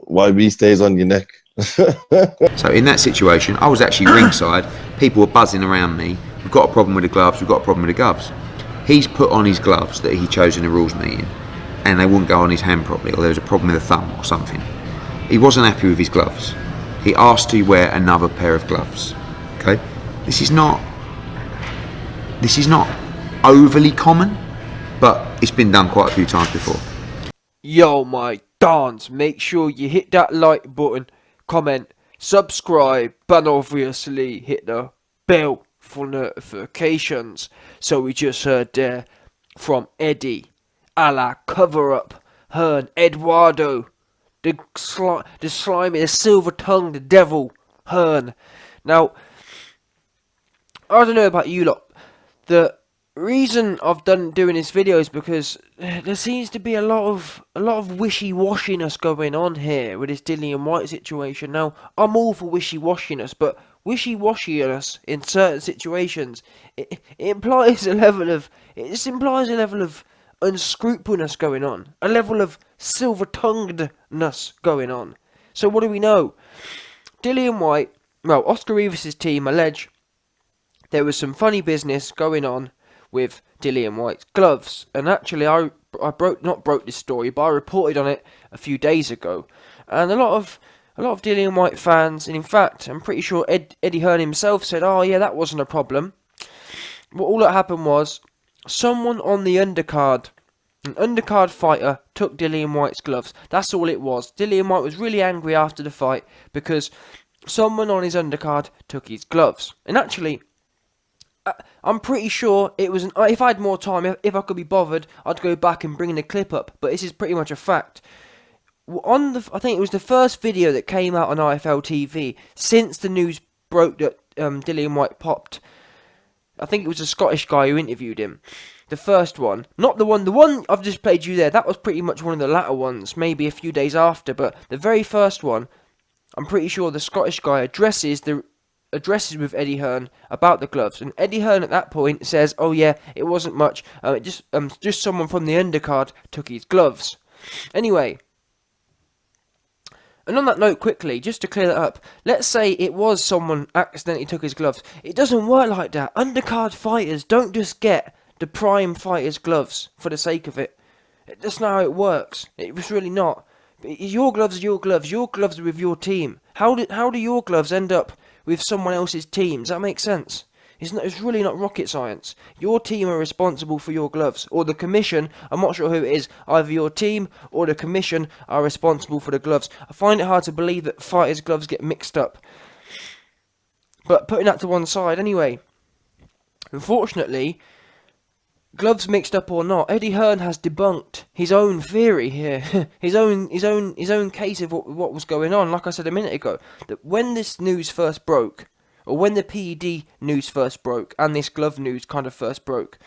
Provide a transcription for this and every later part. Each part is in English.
YB stays on your neck. So in that situation, I was actually ringside. People were buzzing around me. We've got a problem with the gloves. We've got a problem with the gloves. He's put on his gloves that he chose in the rules meeting, and they wouldn't go on his hand properly, or there was a problem with the thumb or something. He wasn't happy with his gloves. He asked to wear another pair of gloves. Okay, this is not overly common, but it's been done quite a few times before. Yo, my dons, make sure you hit that like button, comment, subscribe, and obviously hit the bell for notifications. So we just heard there from Eddie, a la cover up, Hearn, Eduardo, the slimy, the silver-tongued devil, Hearn. Now, I don't know about you lot, the reason I've doing this video is because there seems to be a lot of wishy-washiness going on here with this Dillian Whyte situation. Now, I'm all for wishy-washiness, but wishy-washiness in certain situations it implies a level of unscrupulousness going on, a level of silver-tonguedness going on. So what do we know? Dillian Whyte, well, Oscar Rivas' team allege there was some funny business going on with Dillian Whyte's gloves, and actually I not broke this story, but I reported on it a few days ago, and a lot of Dillian Whyte fans, and in fact I'm pretty sure Eddie Hearn himself said, oh yeah, that wasn't a problem. Well, all that happened was someone on the undercard, an undercard fighter, took Dillian Whyte's gloves. That's all it was. Dillian Whyte was really angry after the fight because someone on his undercard took his gloves, and actually I'm pretty sure it was if I had more time, if I could be bothered, I'd go back and bring the clip up, but this is pretty much a fact. I think it was the first video that came out on IFL TV since the news broke that Dillian Whyte popped. I think it was a Scottish guy who interviewed him. The first one, not the one I've just played you there, that was pretty much one of the latter ones, maybe a few days after, but the very first one, I'm pretty sure the Scottish guy addresses with Eddie Hearn about the gloves, and Eddie Hearn at that point says, oh yeah, it wasn't much, just someone from the undercard took his gloves. Anyway, and on that note, quickly, just to clear that up, let's say it was someone accidentally took his gloves. It doesn't work like that. Undercard fighters don't just get the prime fighter's gloves for the sake of it. That's not how it works. It was really not. Your gloves are your gloves. Your gloves are with your team. How do your gloves end up with someone else's team? Does that make sense? It's really not rocket science. Your team are responsible for your gloves, or the commission, I'm not sure who it is, either your team or the commission are responsible for the gloves. I find it hard to believe that fighters' gloves get mixed up. But putting that to one side, anyway, unfortunately, gloves mixed up or not, Eddie Hearn has debunked his own theory here, his own case of what was going on. Like I said a minute ago, that when this news first broke, or when the PED news first broke, and this glove news kind of first broke,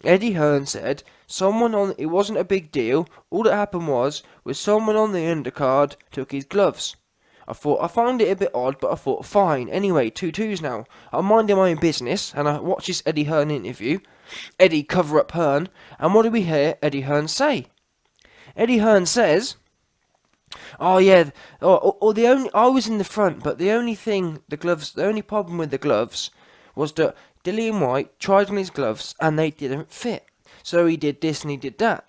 Eddie Hearn said it wasn't a big deal. All that happened was someone on the undercard took his gloves. I found it a bit odd, but I thought, fine. Anyway, 2-2s now. I'm minding my own business, and I watched this Eddie Hearn interview. Eddie cover up Hearn, and what do we hear Eddie Hearn say? Eddie Hearn says, oh yeah, I was in the front, but the only problem with the gloves was that Dillian Whyte tried on his gloves and they didn't fit. So he did this and he did that.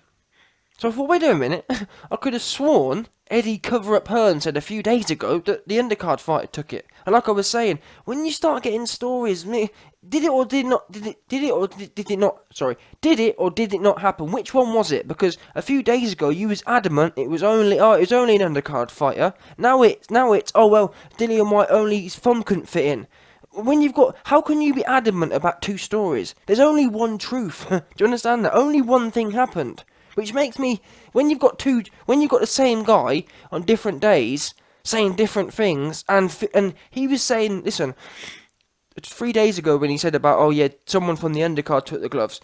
So I thought, wait a minute, I could have sworn Eddie cover-up Hearn said a few days ago that the undercard fighter took it. And like I was saying, when you start getting stories, did it or did it not happen? Which one was it? Because a few days ago you was adamant it was only an undercard fighter. Now it's oh well, Dillian Whyte only his thumb couldn't fit in. How can you be adamant about two stories? There's only one truth. Do you understand that? Only one thing happened. Which makes me, when you've got the same guy on different days saying different things, and he was saying, listen, 3 days ago when he said about, oh yeah, someone from the undercard took the gloves,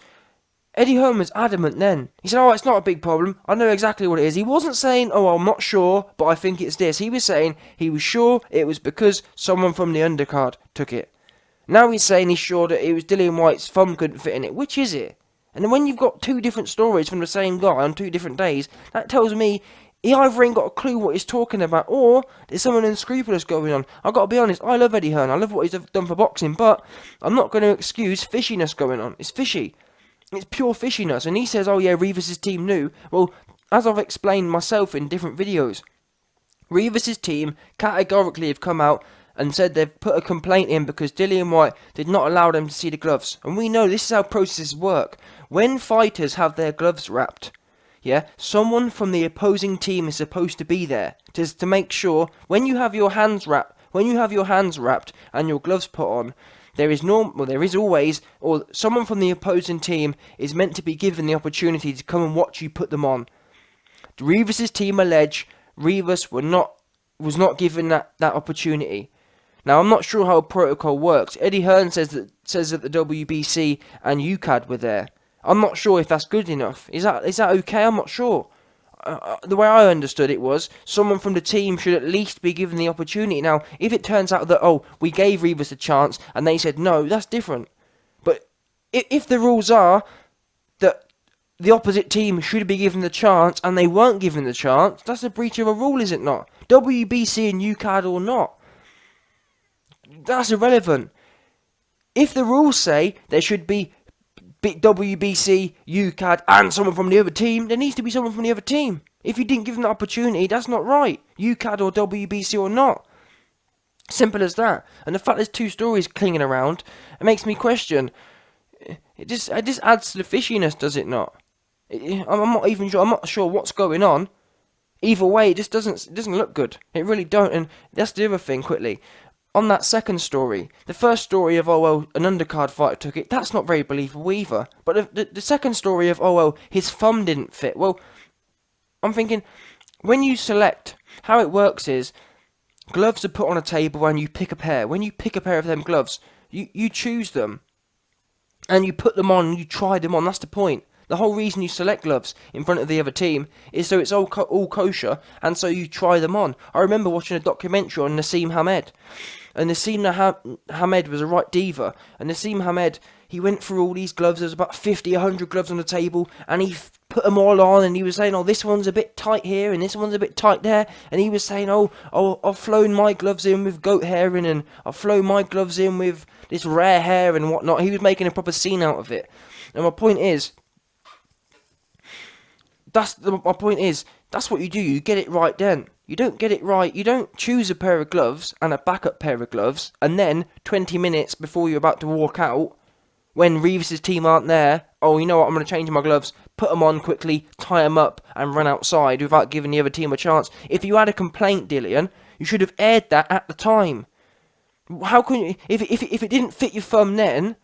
Eddie Hearn was adamant then. He said, oh, it's not a big problem, I know exactly what it is. He wasn't saying, oh, I'm not sure, but I think it's this. He was saying he was sure it was because someone from the undercard took it. Now he's saying he's sure that it was Dillian Whyte's thumb couldn't fit in it. Which is it? And then when you've got two different stories from the same guy on 2 different days, that tells me He either ain't got a clue what he's talking about, or there's something unscrupulous going on. I've got to be honest, I love Eddie Hearn, I love what he's done for boxing, but I'm not going to excuse fishiness going on. It's fishy. It's pure fishiness. And he says, oh yeah, Rivas' team knew. Well, as I've explained myself in different videos, Rivas' team categorically have come out and said they've put a complaint in because Dillian Whyte did not allow them to see the gloves. And we know this is how processes work. When fighters have their gloves wrapped, yeah, someone from the opposing team is supposed to be there to make sure when you have your hands wrapped, and your gloves put on, there is always, or someone from the opposing team is meant to be given the opportunity to come and watch you put them on. Rivas' team allege Rivas was not given that opportunity. Now I'm not sure how protocol works. Eddie Hearn says that the WBC and UCAD were there. I'm not sure if that's good enough. Is that okay? I'm not sure. The way I understood it was someone from the team should at least be given the opportunity. Now, if it turns out that, we gave Rivas a chance and they said no, that's different. But if the rules are that the opposite team should be given the chance and they weren't given the chance, that's a breach of a rule, is it not? WBC and UCAD or not. That's irrelevant. If the rules say there should be WBC, UCAD, and someone from the other team, there needs to be someone from the other team. If you didn't give them the opportunity, that's not right. UCAD or WBC or not. Simple as that. And the fact there's two stories clinging around, it makes me question. It just adds to the fishiness, does it not? I'm not even sure. I'm not sure what's going on. Either way, it just doesn't look good. It really don't. And that's the other thing. Quickly. On that second story, the first story of, an undercard fighter took it, that's not very believable either. But the second story of, his thumb didn't fit. Well, I'm thinking, when you select, how it works is, gloves are put on a table and you pick a pair. When you pick a pair of them gloves, you choose them. And you put them on and you try them on, that's the point. The whole reason you select gloves in front of the other team is so it's all kosher, and so you try them on. I remember watching a documentary on Nassim Hamed. And Nassim Hamed was a right diva. And Nassim Hamed, he went through all these gloves. There was about 50, 100 gloves on the table. And he put them all on. And he was saying, this one's a bit tight here. And this one's a bit tight there. And he was saying, I've flown my gloves in with goat hair in. And I've flown my gloves in with this rare hair and whatnot. He was making a proper scene out of it. And my point is, that's what you do. You get it right then. You don't get it right. You don't choose a pair of gloves and a backup pair of gloves, and then 20 minutes before you're about to walk out, when Rivas' team aren't there, you know what, I'm going to change my gloves, put them on quickly, tie them up, and run outside without giving the other team a chance. If you had a complaint, Dillian, you should have aired that at the time. How can you, if it didn't fit your thumb then,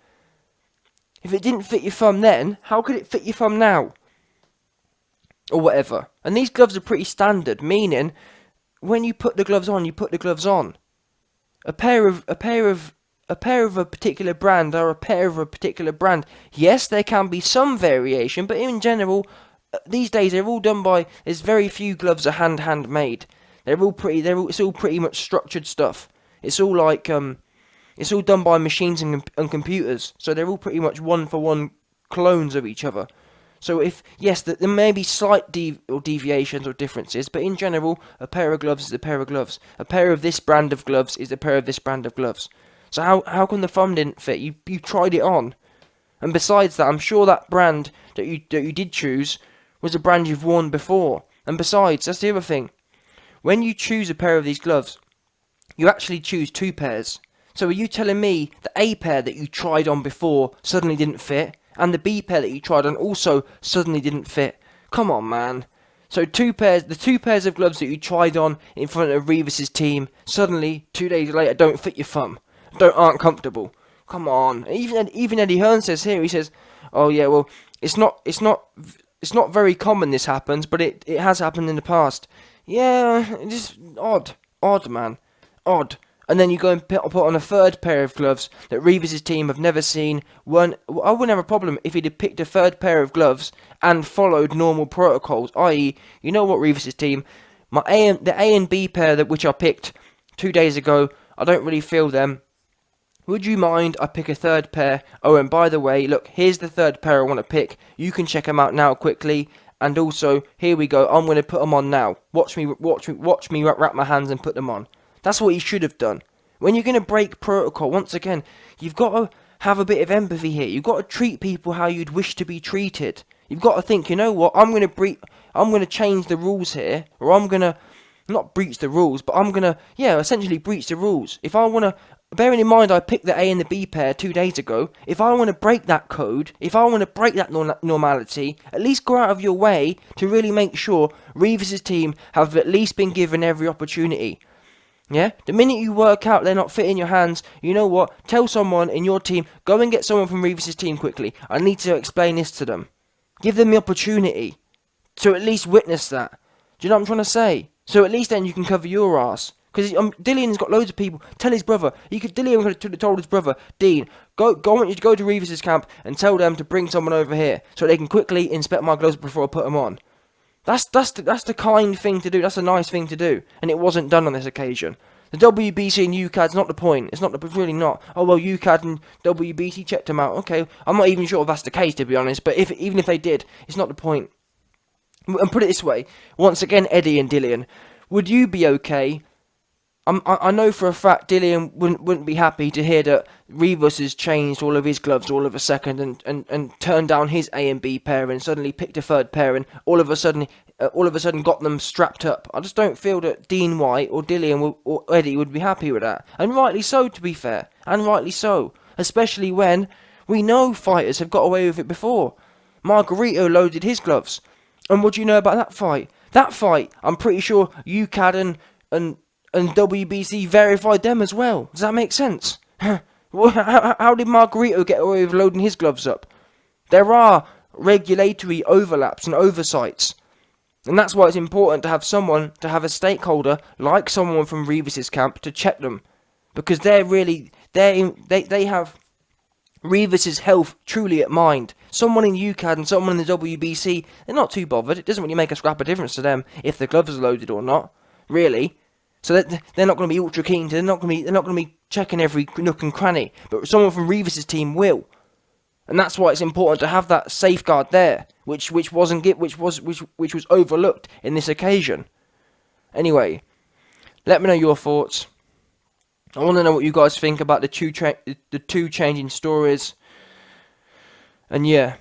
how could it fit your thumb now? Or whatever. And these gloves are pretty standard, meaning when you put the gloves on, you put the gloves on. A pair of a particular brand or a pair of a particular brand. Yes, there can be some variation, but in general, these days they're all done by. There's very few gloves are handmade. It's all pretty much structured stuff. It's all like it's all done by machines and computers. So they're all pretty much one for one clones of each other. So there may be slight deviations or differences, but in general, a pair of gloves is a pair of gloves. A pair of this brand of gloves is a pair of this brand of gloves. So how come the thumb didn't fit? You tried it on. And besides that, I'm sure that brand that you did choose was a brand you've worn before. And besides, that's the other thing. When you choose a pair of these gloves, you actually choose two pairs. So are you telling me the A pair that you tried on before suddenly didn't fit? And the B pair that you tried on also suddenly didn't fit? Come on, man. So the two pairs of gloves that you tried on in front of Rivas' team, suddenly, 2 days later, don't fit your thumb. Aren't comfortable. Come on. Even Eddie Hearn says here, he says, it's not very common this happens, but it has happened in the past. Yeah, it's just odd, man. Odd. And then you go and put on a third pair of gloves that Rivas' team have never seen. I wouldn't have a problem if he'd have picked a third pair of gloves and followed normal protocols. I.e., you know what, Rivas' team, the A and B pair which I picked 2 days ago, I don't really feel them. Would you mind I pick a third pair? And by the way, look, here's the third pair I want to pick. You can check them out now quickly. And also, here we go, I'm going to put them on now. Watch me wrap my hands and put them on. That's what he should have done. When you're going to break protocol, once again, you've got to have a bit of empathy here. You've got to treat people how you'd wish to be treated. You've got to think, you know what, I'm going to change the rules here, or I'm going to not breach the rules, but I'm going to, essentially breach the rules. If I want to, bearing in mind I picked the A and the B pair 2 days ago, if I want to break that code, if I want to break that normality, at least go out of your way to really make sure Rivas' team have at least been given every opportunity. Yeah? The minute you work out they're not fitting your hands, you know what? Tell someone in your team, go and get someone from Rivas' team quickly. I need to explain this to them. Give them the opportunity to at least witness that. Do you know what I'm trying to say? So at least then you can cover your ass. Because Dillian's got loads of people. Tell his brother. Dillian could have told his brother, Dean, I want you to go to Rivas' camp and tell them to bring someone over here so they can quickly inspect my gloves before I put them on. That's the kind thing to do. That's a nice thing to do. And it wasn't done on this occasion. The WBC and UCAD's not the point. It's really not. Oh, well, UCAD and WBC checked them out. Okay, I'm not even sure if that's the case, to be honest. But even if they did, it's not the point. And put it this way. Once again, Eddie and Dillian, would you be okay? I know for a fact Dillian wouldn't be happy to hear that Rivas has changed all of his gloves all of a second and turned down his A and B pair and suddenly picked a third pair and all of a sudden got them strapped up. I just don't feel that Dean Whyte or Dillian or Eddie would be happy with that. And rightly so, to be fair. And rightly so. Especially when we know fighters have got away with it before. Margarito loaded his gloves. And what do you know about that fight? That fight, I'm pretty sure UCAD and WBC verified them as well. Does that make sense? How did Margarito get away with loading his gloves up? There are regulatory overlaps and oversights. And that's why it's important to have a stakeholder like someone from Rivas' camp to check them. Because they have Rivas' health truly at mind. Someone in UCAD and someone in the WBC, they're not too bothered. It doesn't really make a scrap of difference to them if the gloves are loaded or not, really. So they're not going to be ultra keen. They're not going to be checking every nook and cranny. But someone from Rivas' team will, and that's why it's important to have that safeguard there, which was overlooked in this occasion. Anyway, let me know your thoughts. I want to know what you guys think about the two changing stories. And yeah,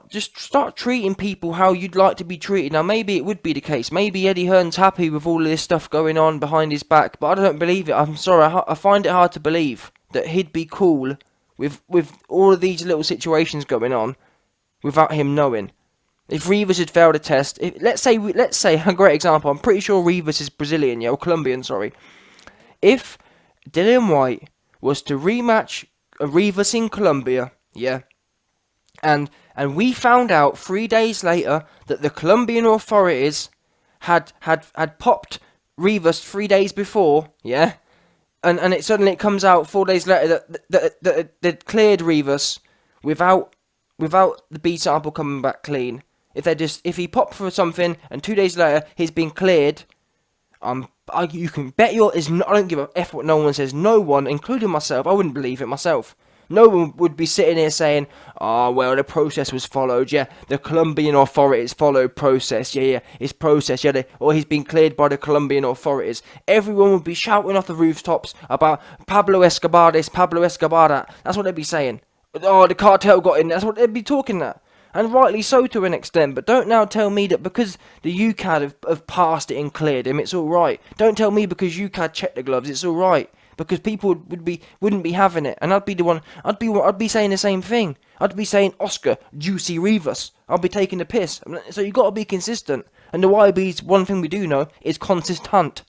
just start treating people how you'd like to be treated. Now, maybe it would be the case. Maybe Eddie Hearn's happy with all of this stuff going on behind his back, but I don't believe it. I'm sorry, I find it hard to believe that he'd be cool with all of these little situations going on without him knowing. If Rivas had failed a test, let's say a great example. I'm pretty sure Rivas is Brazilian, or Colombian, sorry. If Dillian Whyte was to rematch Rivas in Colombia, and we found out 3 days later that the Colombian authorities had popped Rivas 3 days before, and it suddenly comes out 4 days later that they'd cleared Rivas without the B sample coming back clean. If he popped for something and 2 days later he's been cleared, you can bet I don't give a F what no one says. No one, including myself, I wouldn't believe it myself. No one would be sitting here saying, well, the process was followed, the Colombian authorities followed process, it's process, or he's been cleared by the Colombian authorities. Everyone would be shouting off the rooftops about Pablo Escobar this, Pablo Escobar that. That's what they'd be saying. Oh, the cartel got in, that's what they'd be talking that. And rightly so to an extent, but don't now tell me that because the UCAD have passed it and cleared him, it's alright. Don't tell me because UCAD checked the gloves, it's alright. Because people wouldn't be having it, and I'd be saying the same thing. I'd be saying Oscar, Juicy Rivas. I'd be taking the piss. So you got to be consistent. And the YB's one thing we do know is consistent.